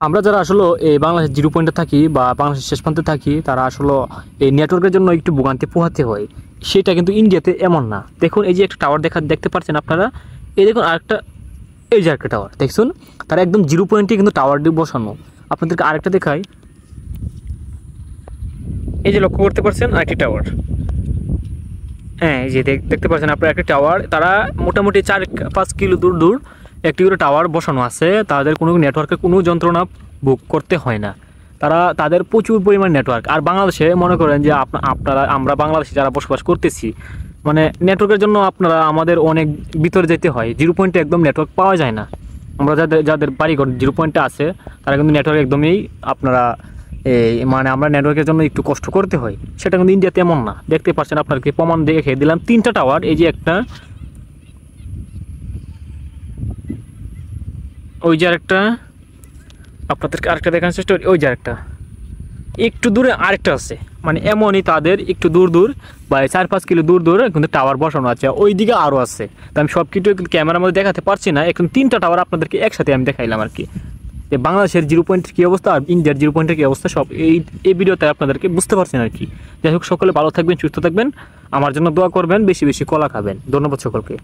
আমরা যারা আসলে এই বাংলাদেশের জিরো পয়েন্টে থাকি বা বাংলাদেশের শেষ প্রান্তে থাকি তারা আসলে এই নেটওয়ার্কের জন্য একটু ভোগান্তি পোহাতে হয়। সেটা কিন্তু ইন্ডিয়াতে এমন না। দেখুন এই যে একটা টাওয়ার দেখতে পাচ্ছেন আপনারা। এই দেখুন আরেকটা, এই যে একটা টাওয়ার দেখছুন, তারা একদম জিরো পয়েন্টে কিন্তু টাওয়ারটি বসানো। আপনাদেরকে আরেকটা দেখাই, এই যে লক্ষ্য করতে পারছেন আরেকটি টাওয়ার। হ্যাঁ, এই যে দেখতে পাচ্ছেন আপনারা একটা টাওয়ার, তারা মোটামুটি 4-5 কিলো দূর দূর একটি করে টাওয়ার বসানো আছে। তাদের কোনো নেটওয়ার্কের কোনো যন্ত্রণা বুক করতে হয় না। তাদের প্রচুর পরিমাণ নেটওয়ার্ক। আর বাংলাদেশে মনে করেন যে আমরা বাংলাদেশে যারা বসবাস করতেছি, মানে নেটওয়ার্কের জন্য আপনারা আমাদের অনেক ভিতরে যেতে হয়। জিরো পয়েন্টে একদম নেটওয়ার্ক পাওয়া যায় না। আমরা যাদের বাড়িঘর জিরো পয়েন্টে আছে তারা কিন্তু নেটওয়ার্ক একদমই আপনারা এই মানে আমরা নেটওয়ার্কের জন্য একটু কষ্ট করতে হয়। সেটা কিন্তু ইন্ডিয়াতে এমন না। দেখতে পাচ্ছেন, আপনাকে প্রমাণ দেখে দিলাম 3টা টাওয়ার। এই যে একটা, ওই যে আরেকটা, আপনাদেরকে আরেকটা দেখানোর চেষ্টা করি, ওই যে আরেকটা, একটু দূরে আরেকটা আছে। মানে এমনই তাদের একটু দূর দূর বা 4-5 কিলো দূর দূরে কিন্তু টাওয়ার বসানো আছে। ওই দিকে আরও আছে। তো আমি সব কিছু ক্যামেরার মধ্যে দেখাতে পারছি না, এখন 3টা টাওয়ার আপনাদেরকে একসাথে আমি দেখাইলাম আর কি। যে বাংলাদেশের জিরো পয়েন্টের কী অবস্থা আর ইন্ডিয়ার জিরো পয়েন্টের কী অবস্থা সব এই ভিডিওতে আপনাদেরকে বুঝতে পারছেন আর কি। যাই হোক, সকলে ভালো থাকবেন, সুস্থ থাকবেন, আমার জন্য দোয়া করবেন, বেশি বেশি কলা খাবেন। ধন্যবাদ সকলকে।